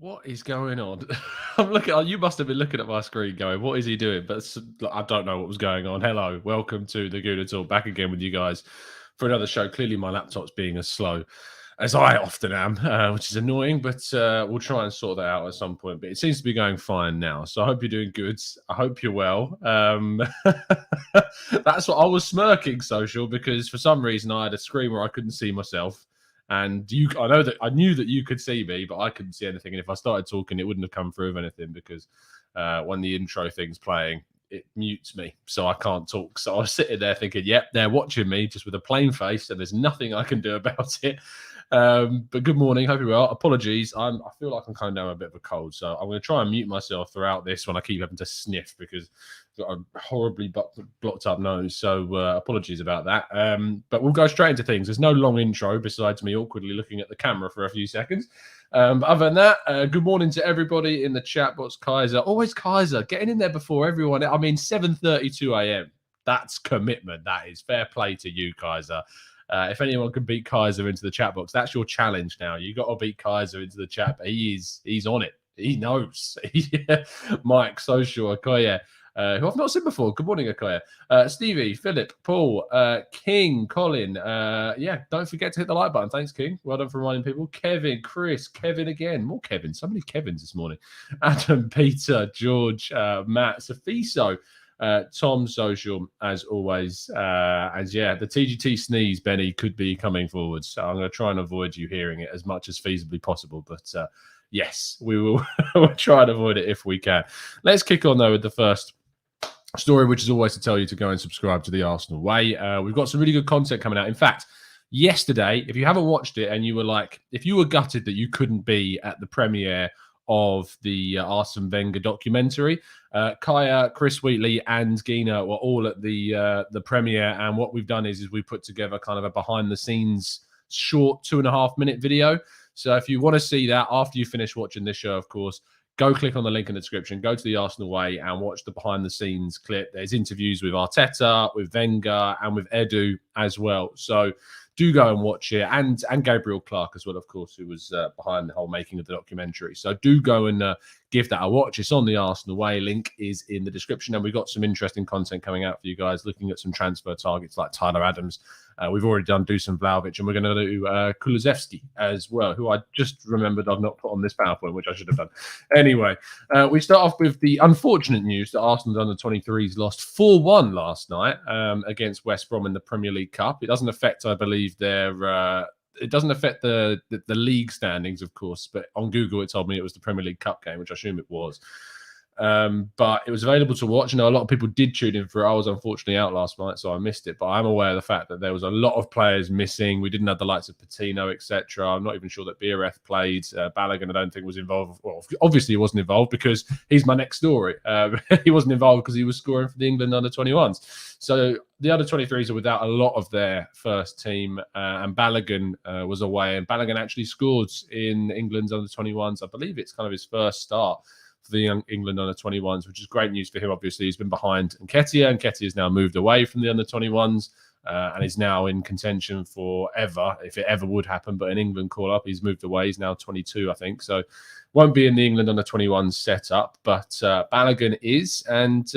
What is going on? I'm looking. You must have been looking at my screen, going, "What is he doing?" But I don't know what was going on. Hello, welcome to the Gooner Talk. Back again with you guys for another show. Clearly, my laptop's being as slow as I often am, which is annoying. But we'll try and sort that out at some point. But it seems to be going fine now. So I hope you're doing good. I hope you're well. That's what I was smirking, social, because for some reason I had a screen where I couldn't see myself. And I knew that you could see me, but I couldn't see anything. And if I started talking, it wouldn't have come through with anything because when the intro thing's playing, it mutes me, so I can't talk. So I was sitting there thinking, "Yep, they're watching me just with a plain face, and there's nothing I can do about it." But good morning, hope you're well. Apologies, I feel like I'm coming down with a bit of a cold, so I'm going to try and mute myself throughout this when I keep having to sniff because I've got a horribly blocked up nose. So apologies about that. But we'll go straight into things. There's no long intro besides me awkwardly looking at the camera for a few seconds. But other than that, good morning to everybody in the chat box. Kaiser, always Kaiser, getting in there before everyone. I mean, 7:32 a.m. That's commitment. That is fair play to you, Kaiser. If anyone can beat Kaiser into the chat box, that's your challenge now. You got to beat Kaiser into the chat. But he's on it. He knows. Mike, Social, Okoye, who I've not seen before. Good morning, Okoye. Stevie, Philip, Paul, King, Colin. Don't forget to hit the like button. Thanks, King. Well done for reminding people. Kevin, Chris, Kevin again. More Kevin. So many Kevins this morning. Adam, Peter, George, Matt, Safiso. Tom, Social, as always. The TGT sneeze, Benny, could be coming forward. So I'm going to try and avoid you hearing it as much as feasibly possible. But yes, we will we'll try and avoid it if we can. Let's kick on, though, with the first story, which is always to tell you to go and subscribe to the Arsenal Way. We've got some really good content coming out. In fact, yesterday, if you haven't watched it and you were like, if you were gutted that you couldn't be at the premiere of the Arsene Wenger documentary, Kaya, Chris Wheatley, and Gooner were all at the premiere. And what we've done is we put together kind of a behind-the-scenes short 2.5-minute video. So if you want to see that after you finish watching this show, of course, go click on the link in the description, go to the Arsenal Way and watch the behind-the-scenes clip. There's interviews with Arteta, with Wenger, and with Edu as well. So do go and watch it, and Gabriel Clark as well, of course, who was behind the whole making of the documentary. So do go and give that a watch. It's on the Arsenal Way. Link is in the description, and we've got some interesting content coming out for you guys, looking at some transfer targets like Tyler Adams. We've already done Dusan Vlahovic, and we're going to do Kulusevski as well, who I just remembered I've not put on this PowerPoint, which I should have done. Anyway, we start off with the unfortunate news that Arsenal's under-23s lost 4-1 last night against West Brom in the Premier League Cup. It doesn't affect, I believe, it doesn't affect the league standings, of course, but on Google it told me it was the Premier League Cup game, which I assume it was. But it was available to watch. I know a lot of people did tune in for it. I was unfortunately out last night, so I missed it. But I'm aware of the fact that there was a lot of players missing. We didn't have the likes of Patino, etc. I'm not even sure that BRF played. Balogun, I don't think, was involved. Well, obviously he wasn't involved because he's my next story. He wasn't involved because he was scoring for the England under-21s. So the under-23s are without a lot of their first team, and Balogun was away. And Balogun actually scored in England's under-21s. I believe it's kind of his first start for the young England under-21s, which is great news for him. Obviously, he's been behind Nketiah, and Nketiah has now moved away from the under-21s and is now in contention forever, if it ever would happen. But in England call-up, he's moved away. He's now 22, I think. So won't be in the England under-21s setup, but Balogun is. And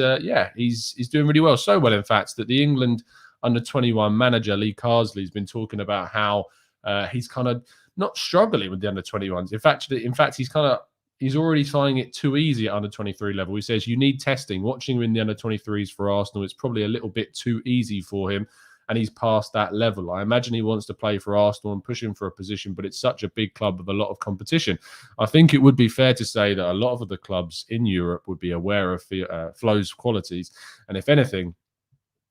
he's doing really well. So well, in fact, that the England under-21 manager, Lee Carsley, has been talking about how he's kind of not struggling with the under-21s. In fact, he's already finding it too easy at under-23 level. He says you need testing. Watching him in the under-23s for Arsenal, it's probably a little bit too easy for him, and he's past that level. I imagine he wants to play for Arsenal and push him for a position, but it's such a big club with a lot of competition. I think it would be fair to say that a lot of the clubs in Europe would be aware of Flo's qualities, and if anything,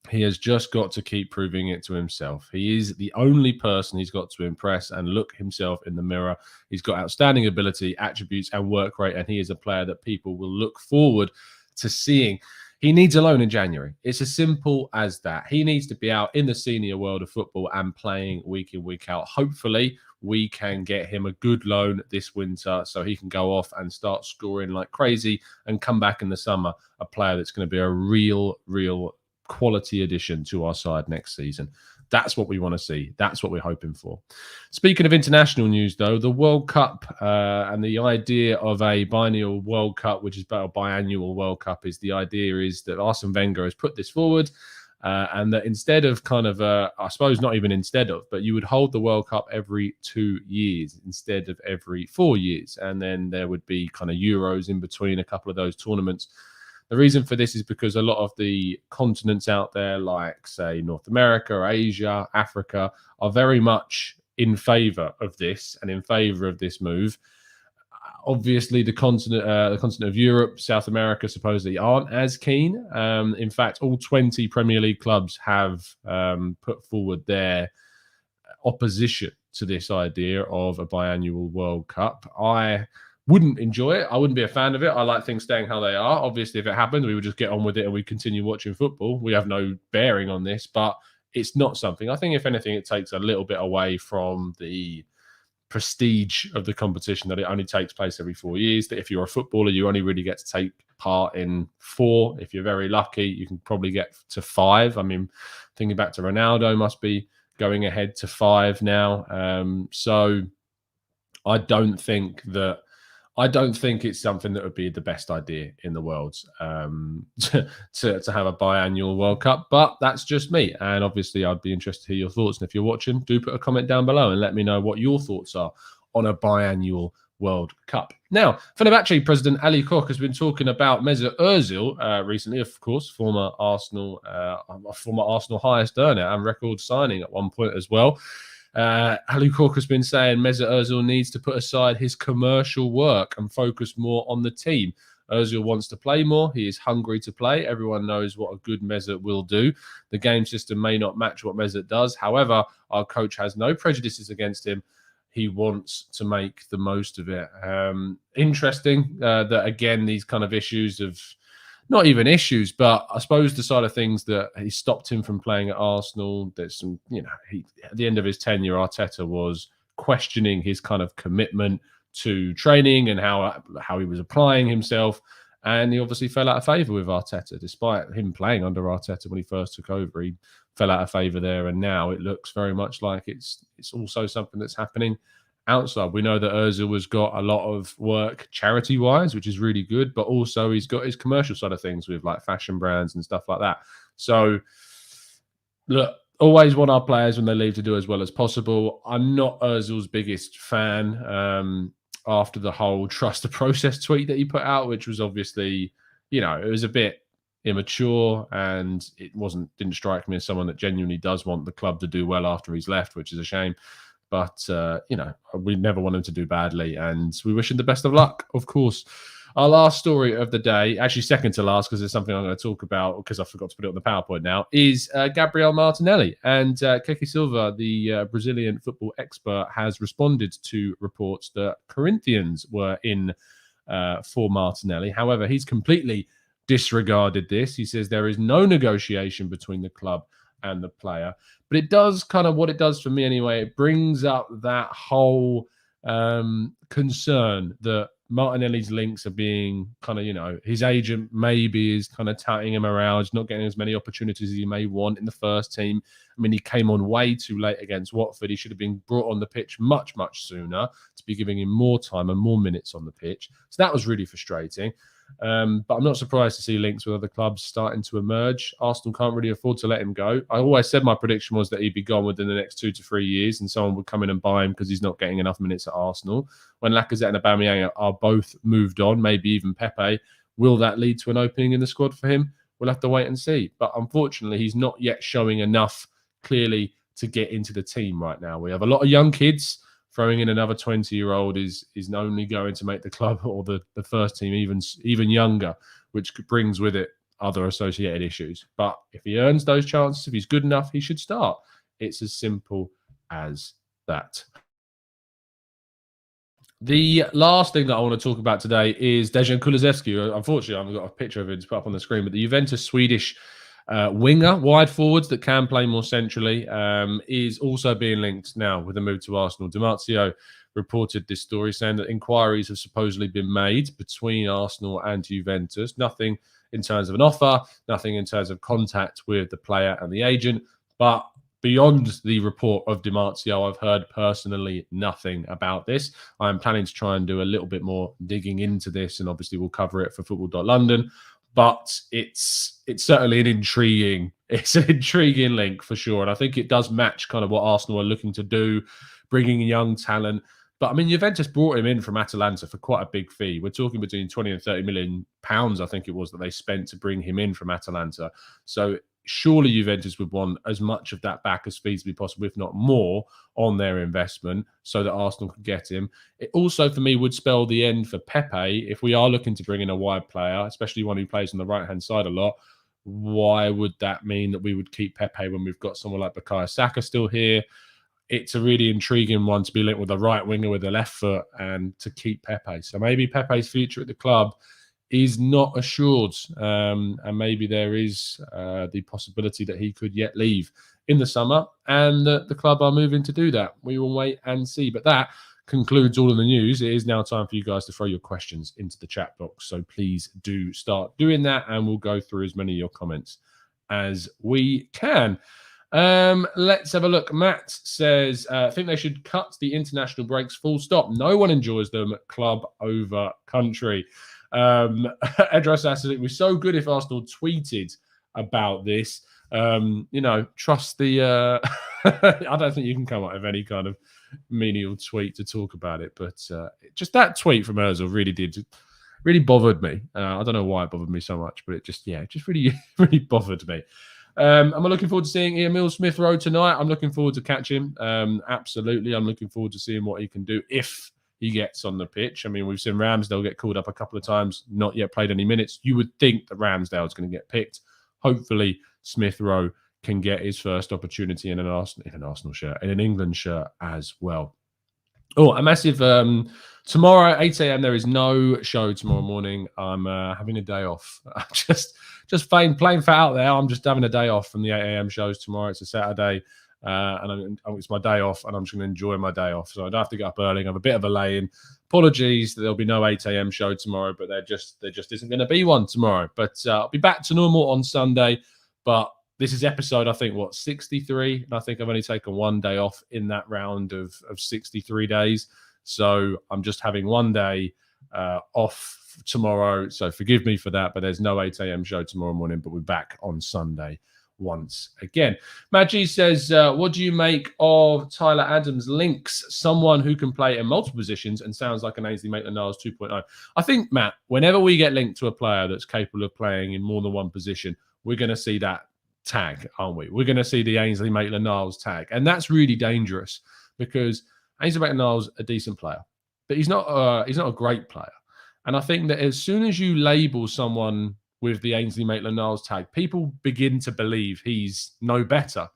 he has just got to keep proving it to himself. He is the only person he's got to impress and look himself in the mirror. He's got outstanding ability, attributes, and work rate, and he is a player that people will look forward to seeing. He needs a loan in January. It's as simple as that. He needs to be out in the senior world of football and playing week in, week out. Hopefully, we can get him a good loan this winter so he can go off and start scoring like crazy and come back in the summer, a player that's going to be a real quality addition to our side next season. That's what we want to see. That's what we're hoping for. Speaking of international news, though, the World Cup and the idea of a biennial World Cup, which is about a biannual World Cup, is the idea is that Arsene Wenger has put this forward. And that instead of I suppose not even instead of, but you would hold the World Cup every 2 years instead of every 4 years. And then there would be kind of Euros in between a couple of those tournaments. The reason for this is because a lot of the continents out there, like, say, North America, Asia, Africa, are very much in favor of this and in favor of this move. Obviously, the continent of Europe, South America, supposedly aren't as keen. In fact, all 20 Premier League clubs have put forward their opposition to this idea of a biannual World Cup. I wouldn't enjoy it. I wouldn't be a fan of it. I like things staying how they are. Obviously, if it happens, we would just get on with it and we continue watching football. We have no bearing on this, but it's not something. I think, if anything, it takes a little bit away from the prestige of the competition, that it only takes place every 4 years, that if you're a footballer, you only really get to take part in 4. If you're very lucky, you can probably get to 5. I mean, thinking back to Ronaldo, must be going ahead to 5 now. So I don't think it's something that would be the best idea in the world to have a biannual World Cup, but that's just me. And obviously, I'd be interested to hear your thoughts. And if you're watching, do put a comment down below and let me know what your thoughts are on a biannual World Cup. Now, Fenerbahce president Ali Koch has been talking about Mesut Ozil recently, of course, former Arsenal highest earner and record signing at one point as well. Ali Koch has been saying Mesut Ozil needs to put aside his commercial work and focus more on the team. Ozil wants to play more. He is hungry to play. Everyone knows what a good Mesut will do. The game system may not match what Mesut does. However, our coach has no prejudices against him. He wants to make the most of it. Interesting that, again, these kind of issues of, not even issues, but I suppose the side of things that he stopped him from playing at Arsenal. There's some, at the end of his tenure, Arteta was questioning his kind of commitment to training and how he was applying himself. And he obviously fell out of favour with Arteta, despite him playing under Arteta when he first took over. He fell out of favour there, and now it looks very much like it's also something that's happening outside. We know that Ozil has got a lot of work charity-wise, which is really good, but also he's got his commercial side of things with like fashion brands and stuff like that. So, look, always want our players when they leave to do as well as possible. I'm not Ozil's biggest fan after the whole trust the process tweet that he put out, which was obviously, it was a bit immature, and it didn't strike me as someone that genuinely does want the club to do well after he's left, which is a shame. But, we never want him to do badly, and we wish him the best of luck, of course. Our last story of the day, actually second to last, because it's something I'm going to talk about because I forgot to put it on the PowerPoint now, is Gabriel Martinelli. And Keke Silva, the Brazilian football expert, has responded to reports that Corinthians were in for Martinelli. However, he's completely disregarded this. He says there is no negotiation between the club and the player. But it does what it does for me anyway, it brings up that whole concern that Martinelli's links are being his agent maybe is touting him around. He's not getting as many opportunities as he may want in the first team. I mean, he came on way too late against Watford. He should have been brought on the pitch much, much sooner to be giving him more time and more minutes on the pitch. So that was really frustrating. But I'm not surprised to see links with other clubs starting to emerge. Arsenal can't really afford to let him go. I always said my prediction was that he'd be gone within the next 2 to 3 years, and someone would come in and buy him because he's not getting enough minutes at Arsenal. When Lacazette and Aubameyang are both moved on, maybe even Pepe, will that lead to an opening in the squad for him? We'll have to wait and see. But unfortunately, he's not yet showing enough clearly to get into the team right now. We have a lot of young kids. Throwing in another 20-year-old is only going to make the club or the first team even younger, which brings with it other associated issues. But if he earns those chances, if he's good enough, he should start. It's as simple as that. The last thing that I want to talk about today is Dejan Kulusevski. Unfortunately, I haven't got a picture of it to put up on the screen, but the Juventus Swedish winger, wide forwards that can play more centrally, is also being linked now with a move to Arsenal. Di Marzio reported this story saying that inquiries have supposedly been made between Arsenal and Juventus. Nothing in terms of an offer, nothing in terms of contact with the player and the agent, but beyond the report of Di Marzio, I've heard personally nothing about this. I'm planning to try and do a little bit more digging into this, and obviously we'll cover it for Football.London. But it's certainly an intriguing link for sure, and I think it does match kind of what Arsenal are looking to do, bringing young talent. But I mean, Juventus brought him in from Atalanta for quite a big fee. We're talking between 20 and 30 million pounds, I think it was, that they spent to bring him in from Atalanta. So surely Juventus would want as much of that back as feasibly possible, if not more, on their investment so that Arsenal could get him. It also, for me, would spell the end for Pepe. If we are looking to bring in a wide player, especially one who plays on the right-hand side a lot, why would that mean that we would keep Pepe when we've got someone like Bukayo Saka still here? It's a really intriguing one to be linked with a right winger with a left foot and to keep Pepe. So maybe Pepe's future at the club is not assured, and maybe there is the possibility that he could yet leave in the summer, and the club are moving to do that. We will wait and see. But that concludes all of the news. It is now time for you guys to throw your questions into the chat box. So please do start doing that, and we'll go through as many of your comments as we can. Let's have a look. Matt says, I think they should cut the international breaks full stop. No one enjoys them, club over country. Edras says it was so good if Arsenal tweeted about this. Trust the I don't think you can come up with any kind of menial tweet to talk about it, but just that tweet from Ozil really bothered me. I don't know why it bothered me so much, but it just really really bothered me. I'm looking forward to seeing Emil Smith Rowe tonight. I'm looking forward to catching him. Absolutely. I'm looking forward to seeing what he can do if he gets on the pitch. I mean, we've seen Ramsdale get called up a couple of times, not yet played any minutes. You would think that Ramsdale's going to get picked. Hopefully, Smith Rowe can get his first opportunity in an Arsenal shirt, in an England shirt as well. Oh, a massive tomorrow, 8 a.m. There is no show tomorrow morning. I'm having a day off. Just playing fat out there. I'm just having a day off from the 8 a.m. shows tomorrow. It's a Saturday, and it's my day off, and I'm just going to enjoy my day off. So I don't have to get up early. I have a bit of a lay-in. Apologies that there'll be no 8 a.m. show tomorrow, but there just isn't going to be one tomorrow. But I'll be back to normal on Sunday. But this is episode, I think, 63? And I think I've only taken one day off in that round of 63 days. So I'm just having one day off tomorrow. So forgive me for that, but there's no 8 a.m. show tomorrow morning, but we're back on Sunday once again. Maggie says, what do you make of Tyler Adams' links? Someone who can play in multiple positions and sounds like an Ainsley Maitland-Niles 2.0. I think, Matt, whenever we get linked to a player that's capable of playing in more than one position, we're going to see that tag, aren't we? We're going to see the Ainsley Maitland-Niles tag. And that's really dangerous because Ainsley Maitland-Niles a decent player, but he's not a great player. And I think that as soon as you label someone with the Ainsley Maitland-Niles tag, people begin to believe he's no better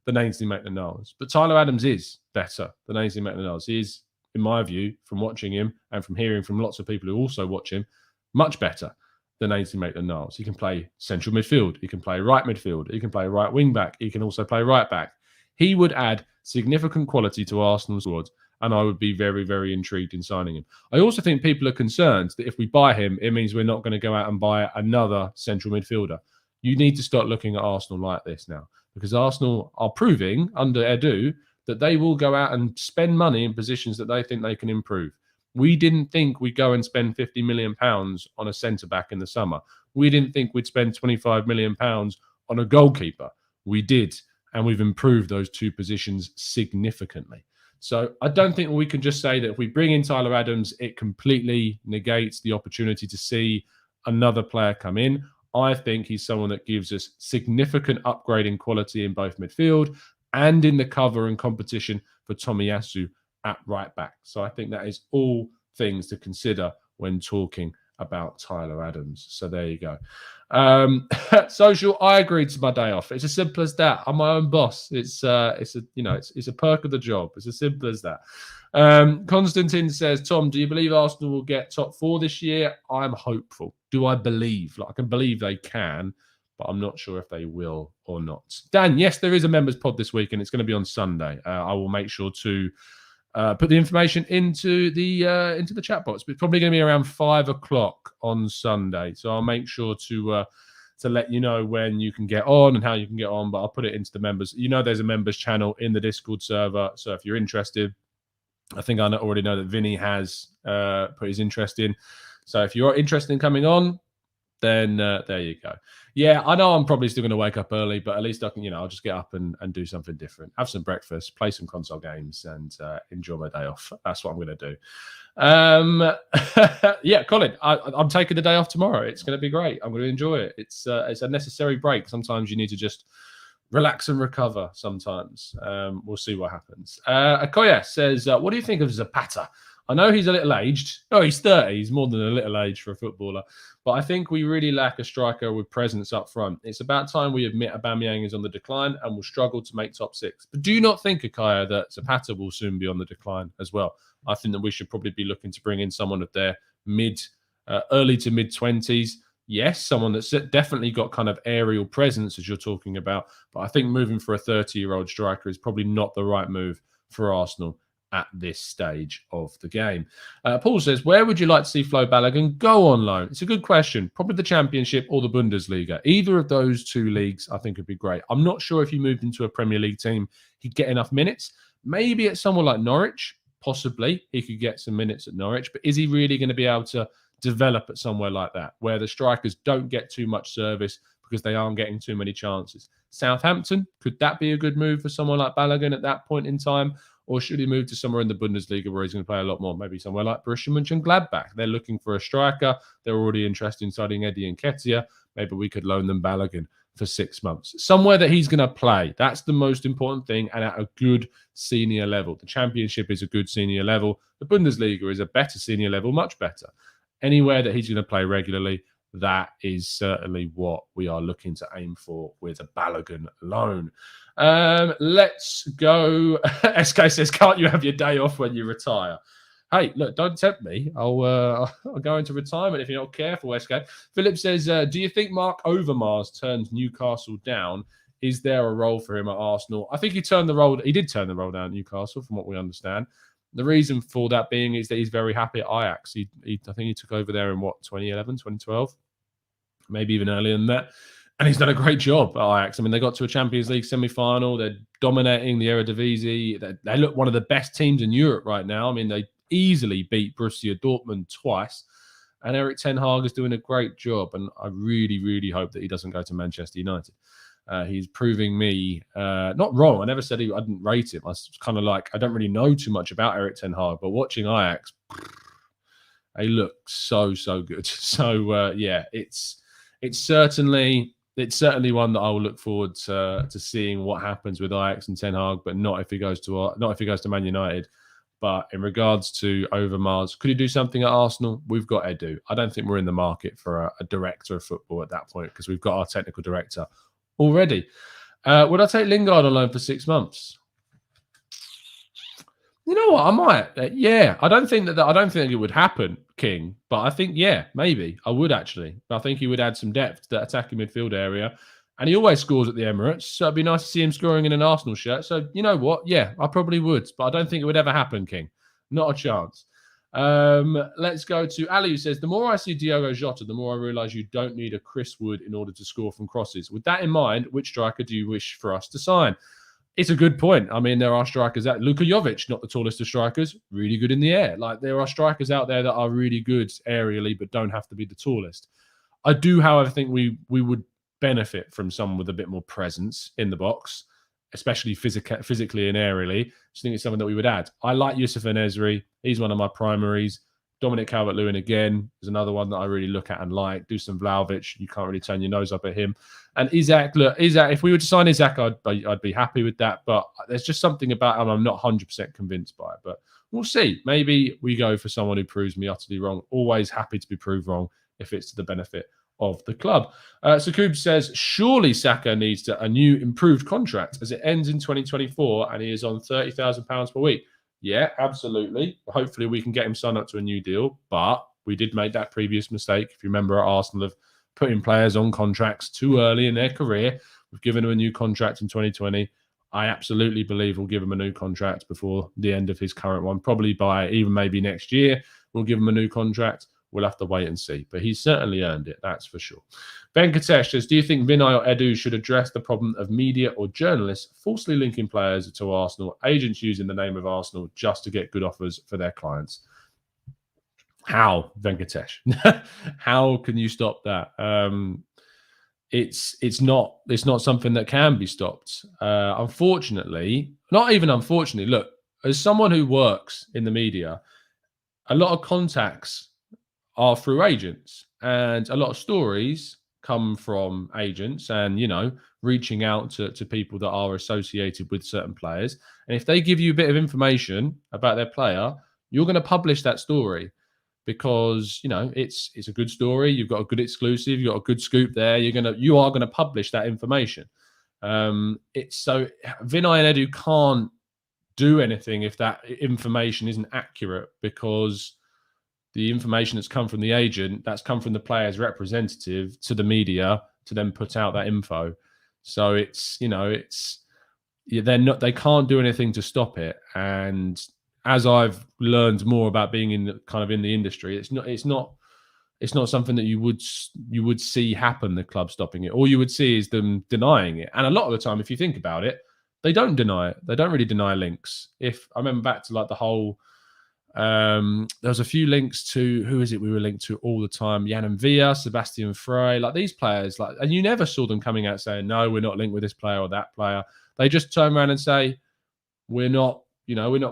than Ainsley Maitland-Niles. But Tyler Adams is better than Ainsley Maitland-Niles. He is, in my view, from watching him and from hearing from lots of people who also watch him, much better than Ainsley Maitland-Niles. He can play central midfield. He can play right midfield. He can play right wing back. He can also play right back. He would add significant quality to Arsenal's squad, and I would be very, very intrigued in signing him. I also think people are concerned that if we buy him, it means we're not going to go out and buy another central midfielder. You need to start looking at Arsenal like this now, because Arsenal are proving under Edu that they will go out and spend money in positions that they think they can improve. We didn't think we'd go and spend £50 million on a centre-back in the summer. We didn't think we'd spend £25 million on a goalkeeper. We did, and we've improved those two positions significantly. So I don't think we can just say that if we bring in Tyler Adams, it completely negates the opportunity to see another player come in. I think he's someone that gives us significant upgrade in quality in both midfield and in the cover and competition for Tomiyasu at right back. So I think that is all things to consider when talking about Tyler Adams. So there you go. Social, I agreed to my day off. It's as simple as that. I'm my own boss. It's a perk of the job. It's as simple as that. Constantine says, Tom, do you believe Arsenal will get top four this year? I'm hopeful. Do I believe? I can believe they can, but I'm not sure if they will or not. Dan, yes, there is a members pod this week, and it's going to be on Sunday. I will make sure to put the information into the chat box. It's probably going to be around 5 o'clock on Sunday, so I'll make sure to to let you know when you can get on and how you can get on, but I'll put it into the members. There's a members channel in the Discord server, so if you're interested, I think I already know that Vinny has put his interest in. So if you're interested in coming on, then there you go. Yeah, I know I'm probably still going to wake up early, but at least I can, I'll just get up and do something different. Have some breakfast, play some console games, and enjoy my day off. That's what I'm going to do. Yeah, Colin, I'm taking the day off tomorrow. It's going to be great. I'm going to enjoy it. It's a necessary break. Sometimes you need to just relax and recover sometimes. We'll see what happens. Akoya says, what do you think of Zapata? I know he's a little aged. Oh, he's 30. He's more than a little age for a footballer. But I think we really lack a striker with presence up front. It's about time we admit Aubameyang is on the decline and will struggle to make top six. But do you not think, Akaya, that Zapata will soon be on the decline as well? I think that we should probably be looking to bring in someone of their early to mid-20s. Yes, someone that's definitely got kind of aerial presence, as you're talking about. But I think moving for a 30-year-old striker is probably not the right move for Arsenal at this stage of the game. Paul says, where would you like to see Flo Balogun go on loan? It's a good question. Probably the Championship or the Bundesliga. Either of those two leagues, I think, would be great. I'm not sure if he moved into a Premier League team, he'd get enough minutes. Maybe at someone like Norwich, possibly, he could get some minutes at Norwich. But is he really going to be able to develop at somewhere like that, where the strikers don't get too much service because they aren't getting too many chances? Southampton, could that be a good move for someone like Balogun at that point in time? Or should he move to somewhere in the Bundesliga where he's going to play a lot more? Maybe somewhere like Borussia Mönchengladbach. They're looking for a striker. They're already interested in signing Eddie Nketiah. Maybe we could loan them Balogun for 6 months. Somewhere that he's going to play. That's the most important thing, and at a good senior level. The Championship is a good senior level. The Bundesliga is a better senior level, much better. Anywhere that he's going to play regularly, that is certainly what we are looking to aim for with a Balogun loan. Let's go. SK says, can't you have your day off when you retire? Hey, look, don't tempt me. I'll go into retirement if you're not careful, SK. Philip says, do you think Mark Overmars turned Newcastle down? Is there a role for him at Arsenal? I think he did turn the role down at Newcastle, from what we understand. The reason for that being is that he's very happy at Ajax. I think he took over there in 2011, 2012, maybe even earlier than that. And he's done a great job at Ajax. I mean, they got to a Champions League semi-final. They're dominating the Eredivisie. They look one of the best teams in Europe right now. I mean, they easily beat Borussia Dortmund twice. And Erik ten Hag is doing a great job. And I really, really hope that he doesn't go to Manchester United. He's proving me not wrong. I never said I didn't rate him. I was kind of like, I don't really know too much about Erik ten Hag. But watching Ajax, they look so, so good. So, yeah, it's certainly one that I will look forward to seeing what happens with Ajax and Ten Hag, but not if he goes to Man United. But in regards to Overmars, could he do something at Arsenal? We've got Edu. I don't think we're in the market for a director of football at that point because we've got our technical director already. Would I take Lingard on loan for 6 months? You know what? I might. Yeah, I don't think it would happen, King. But I think, yeah, maybe I would actually. I think he would add some depth to that attacking midfield area, and he always scores at the Emirates. So it'd be nice to see him scoring in an Arsenal shirt. So you know what? Yeah, I probably would, but I don't think it would ever happen, King. Not a chance. Let's go to Ali, who says, the more I see Diogo Jota, the more I realise you don't need a Chris Wood in order to score from crosses. With that in mind, which striker do you wish for us to sign? It's a good point. I mean, there are strikers out. Luka Jovic, not the tallest of strikers, really good in the air. Like, there are strikers out there that are really good aerially, but don't have to be the tallest. I do, however, think we would benefit from someone with a bit more presence in the box, especially physically and aerially. I think it's something that we would add. I like Yusuf Enesri. He's one of my primaries. Dominic Calvert-Lewin again is another one that I really look at and like. Dusan Vlahovic, you can't really turn your nose up at him. And Isak, look, if we were to sign Isak, I'd be happy with that. But there's just something about him I'm not 100% convinced by. But we'll see. Maybe we go for someone who proves me utterly wrong. Always happy to be proved wrong if it's to the benefit of the club. Sakub says, surely Saka needs a new improved contract as it ends in 2024 and he is on £30,000 per week. Yeah, absolutely. Hopefully we can get him signed up to a new deal, but we did make that previous mistake. If you remember, at Arsenal of putting players on contracts too early in their career. We've given him a new contract in 2020. I absolutely believe we'll give him a new contract before the end of his current one, probably by even maybe next year. We'll give him a new contract. we'll have to wait and see. But he's certainly earned it, that's for sure. Venkatesh says, do you think Vinay or Edu should address the problem of media or journalists falsely linking players to Arsenal, agents using the name of Arsenal just to get good offers for their clients? How, Venkatesh? How can you stop that? It's not something that can be stopped. Unfortunately, not even unfortunately. Look, as someone who works in the media, a lot of contacts are through agents, and a lot of stories come from agents and, reaching out to people that are associated with certain players. And if they give you a bit of information about their player, you're going to publish that story because, it's a good story. You've got a good exclusive. You've got a good scoop there. You are going to publish that information. It's so Vinay and Edu can't do anything if that information isn't accurate, because the information that's come from the agent, that's come from the player's representative to the media to then put out that info. So they can't do anything to stop it. And as I've learned more about being in the industry, it's not something that you would see happen, the club stopping it. All you would see is them denying it. And a lot of the time, if you think about it, they don't deny it. They don't really deny links. If I remember back to the whole, there was a few links to, who is it we were linked to all the time? Jan and Villa, Sebastian Frey, these players, and you never saw them coming out saying, no, we're not linked with this player or that player. They just turn around and say, we're not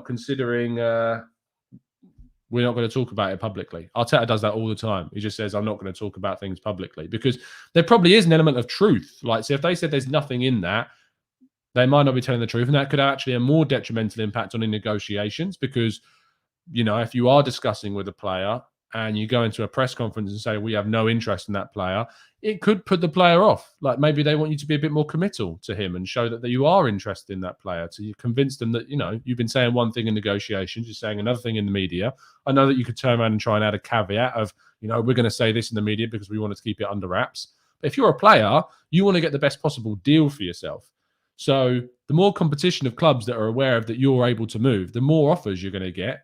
considering, we're not going to talk about it publicly. Arteta does that all the time. He just says, I'm not going to talk about things publicly, because there probably is an element of truth. So if they said there's nothing in that, they might not be telling the truth, and that could have actually a more detrimental impact on the negotiations, because, if you are discussing with a player and you go into a press conference and say, we have no interest in that player, it could put the player off. Maybe they want you to be a bit more committal to him and show that you are interested in that player, to convince them that, you've been saying one thing in negotiations, you're saying another thing in the media. I know that you could turn around and try and add a caveat of, we're going to say this in the media because we want to keep it under wraps. But if you're a player, you want to get the best possible deal for yourself. So the more competition of clubs that are aware of that you're able to move, the more offers you're going to get.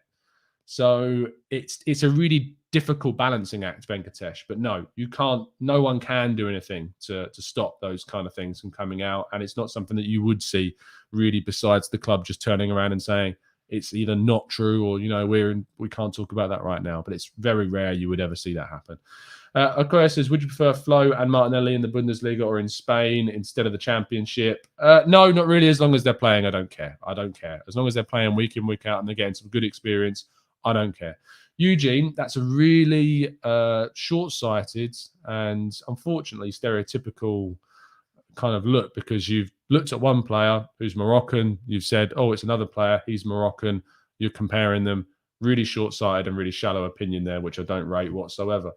So it's a really difficult balancing act, Venkatesh. But no, you can't. No one can do anything to stop those kind of things from coming out, and it's not something that you would see really, besides the club just turning around and saying it's either not true or we can't talk about that right now. But it's very rare you would ever see that happen. Okoye says, would you prefer Flo and Martinelli in the Bundesliga or in Spain instead of the Championship? No, not really. As long as they're playing, I don't care. As long as they're playing week in, week out and they're getting some good experience, I don't care. Eugene, that's a really short-sighted and unfortunately stereotypical kind of look, because you've looked at one player who's Moroccan, you've said, oh, it's another player, he's Moroccan, you're comparing them. Really short-sighted and really shallow opinion there, which I don't rate whatsoever.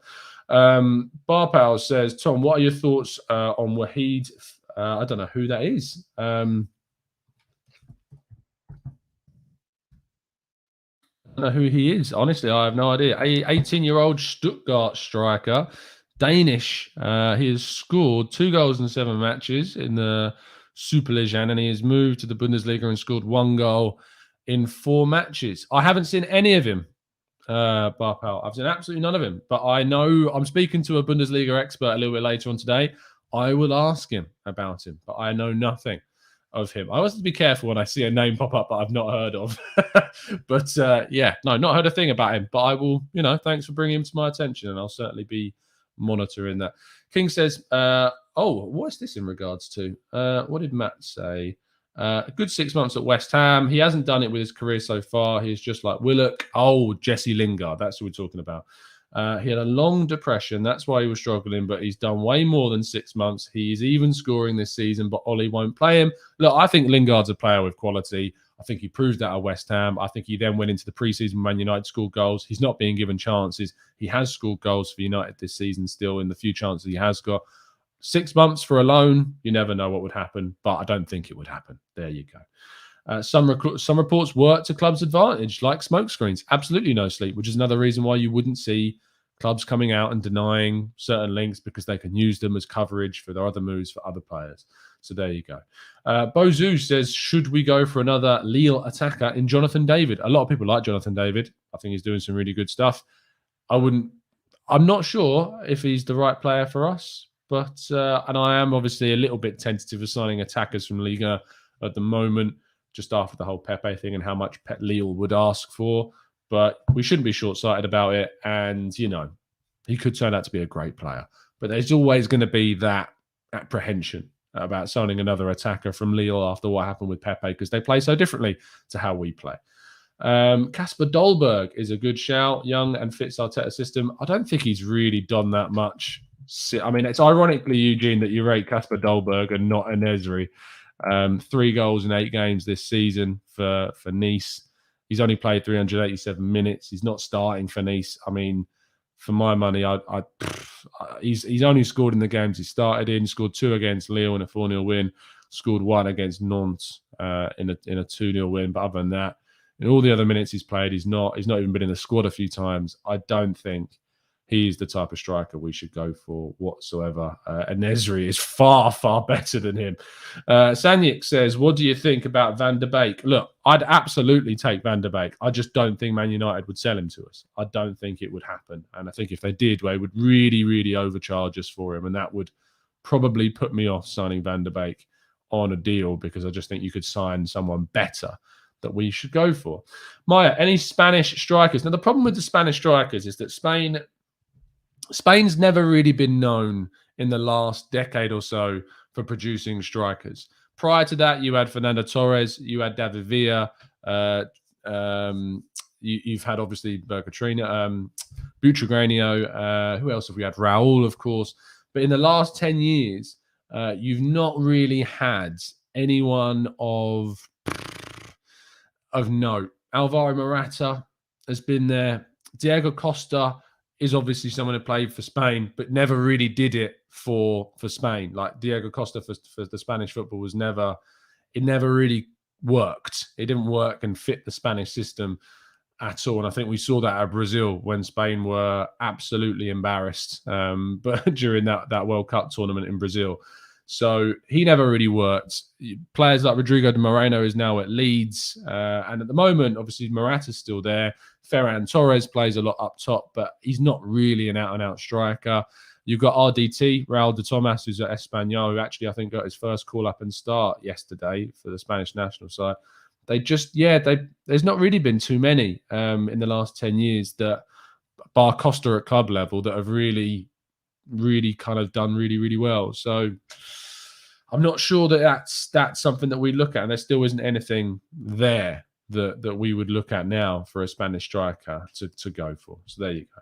Barpal says, Tom, what are your thoughts on Wahid? I don't know who that is. I don't know who he is. Honestly, I have no idea. 18-year-old Stuttgart striker, Danish. He has scored 2 goals in 7 matches in the Superliga, and he has moved to the Bundesliga and scored 1 goal in 4 matches. I haven't seen any of him, Barpal. I've seen absolutely none of him. But I know I'm speaking to a Bundesliga expert a little bit later on today. I will ask him about him, but I know nothing of him. I always have to be careful when I see a name pop up that I've not heard of. But not heard a thing about him. But I will, thanks for bringing him to my attention, and I'll certainly be monitoring that. King says, what's this in regards to? What did Matt say? A good 6 months at West Ham. He hasn't done it with his career so far. He's just like Willock. Oh, Jesse Lingard. That's what we're talking about. He had a long depression. That's why he was struggling, but he's done way more than 6 months. He's even scoring this season, but Ollie won't play him. Look, I think Lingard's a player with quality. I think he proved that at West Ham. I think he then went into the preseason Man United, scored goals. He's not being given chances. He has scored goals for United this season still in the few chances he has got. 6 months for a loan, you never know what would happen, but I don't think it would happen. There you go. Some reports work to clubs' advantage, like smokescreens. Absolutely no sleep, which is another reason why you wouldn't see clubs coming out and denying certain links, because they can use them as coverage for their other moves for other players. So there you go. Bozu says, should we go for another Lille attacker in Jonathan David? A lot of people like Jonathan David. I think he's doing some really good stuff. I wouldn't I'm not sure if he's the right player for us, but and I am obviously a little bit tentative of signing attackers from Liga at the moment, just after the whole Pepe thing and how much Pep Lille would ask for. But we shouldn't be short-sighted about it. And, he could turn out to be a great player. But there's always going to be that apprehension about signing another attacker from Lille after what happened with Pepe, because they play so differently to how we play. Kasper Dolberg is a good shout, young and fits Arteta's system. I don't think he's really done that much. I mean, it's ironically, Eugene, that you rate Kasper Dolberg and not Enesri. 3 goals in 8 games this season for Nice. He's only played 387 minutes. He's not starting for Nice. I mean, for my money, he's only scored in the games he started in. Scored 2 against Lille in a 4-0 win. Scored 1 against Nantes in a 2-0 win. But other than that, in all the other minutes he's played, he's not even been in the squad a few times. I don't think he's the type of striker we should go for whatsoever. And Nesri is far, far better than him. Sanyik says, what do you think about Van de Beek? Look, I'd absolutely take Van de Beek. I just don't think Man United would sell him to us. I don't think it would happen. And I think if they did, they would really, really overcharge us for him. And that would probably put me off signing Van de Beek on a deal, because I just think you could sign someone better that we should go for. Maya, any Spanish strikers? Now, the problem with the Spanish strikers is that Spain's never really been known in the last decade or so for producing strikers. Prior to that, you had Fernando Torres, you had David Villa, you've had obviously Butragueño, who else have we had? Raul, of course. But in the last 10 years, you've not really had anyone of note. Alvaro Morata has been there. Diego Costa is obviously someone who played for Spain, but never really did it for Spain. Like Diego Costa for the Spanish football it never really worked. It didn't work and fit the Spanish system at all. And I think we saw that at Brazil when Spain were absolutely embarrassed but during that World Cup tournament in Brazil. So he never really worked. Players like Rodrigo de Moreno is now at Leeds. And at the moment, obviously, Morata's still there. Ferran Torres plays a lot up top, but he's not really an out-and-out striker. You've got RDT, Raul de Tomas, who's at Espanyol, who actually, I think, got his first call-up and start yesterday for the Spanish national side. There's not really been too many in the last 10 years that, bar Costa at club level, that have really kind of done really, really well. So I'm not sure that that's something that we look at, and there still isn't anything there that we would look at now for a Spanish striker to go for. So there you go.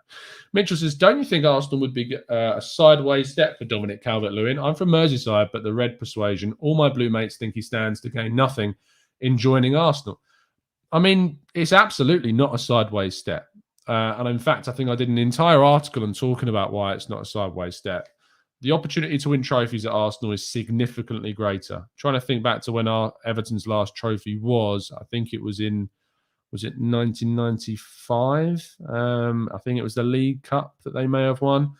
Mitchell says, don't you think Arsenal would be a sideways step for Dominic Calvert-Lewin? I'm from Merseyside, but the red persuasion. All my blue mates think he stands to gain nothing in joining Arsenal. I mean, it's absolutely not a sideways step. And in fact, I think I did an entire article on talking about why it's not a sideways step. The opportunity to win trophies at Arsenal is significantly greater. I'm trying to think back to when Everton's last trophy was. I think it was 1995? I think it was the League Cup that they may have won.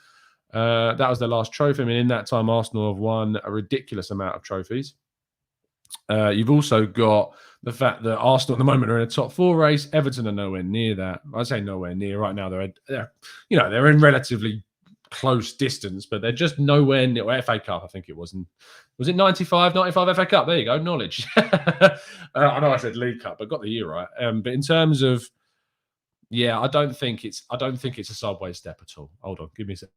That was their last trophy. I mean, in that time, Arsenal have won a ridiculous amount of trophies. You've also got the fact that Arsenal at the moment are in a top 4 race. Everton are nowhere near that. I'd say nowhere near right now. They're in relatively close distance, but they're just nowhere near. FA Cup, I think it was. Was it 95 FA Cup? There you go, knowledge. I know I said League Cup, but got the year right. But in terms of, I don't think it's a sideways step at all. Hold on, give me a second.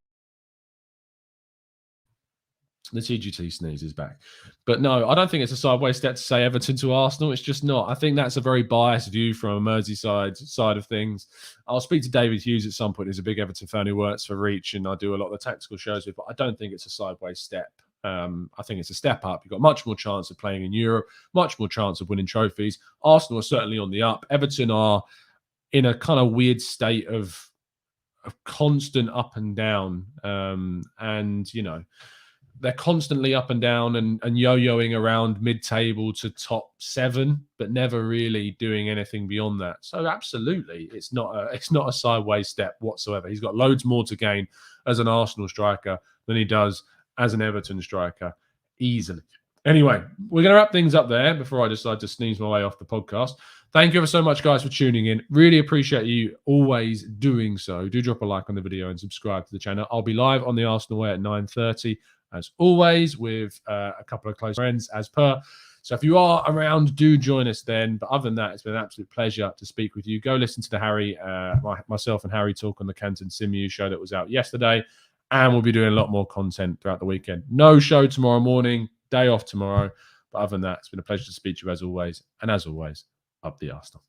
The TGT sneeze is back. But no, I don't think it's a sideways step to say Everton to Arsenal. It's just not. I think that's a very biased view from a Merseyside side of things. I'll speak to David Hughes at some point. He's a big Everton fan who works for Reach, and I do a lot of the tactical shows with, but I don't think it's a sideways step. I think it's a step up. You've got much more chance of playing in Europe, much more chance of winning trophies. Arsenal are certainly on the up. Everton are in a kind of weird state of constant up and down. They're constantly up and down and yo-yoing around mid-table to top 7, but never really doing anything beyond that. So absolutely, it's not a sideways step whatsoever. He's got loads more to gain as an Arsenal striker than he does as an Everton striker, easily. Anyway, we're going to wrap things up there before I decide to sneeze my way off the podcast. Thank you ever so much, guys, for tuning in. Really appreciate you always doing so. Do drop a like on the video and subscribe to the channel. I'll be live on the Arsenal Way at 9:30, as always, with a couple of close friends, as per. So if you are around, do join us then. But other than that, it's been an absolute pleasure to speak with you. Go listen to the myself and Harry talk on the Canton Simu show that was out yesterday. And we'll be doing a lot more content throughout the weekend. No show tomorrow morning, day off tomorrow. But other than that, it's been a pleasure to speak to you as always. And as always, up the Arsenal.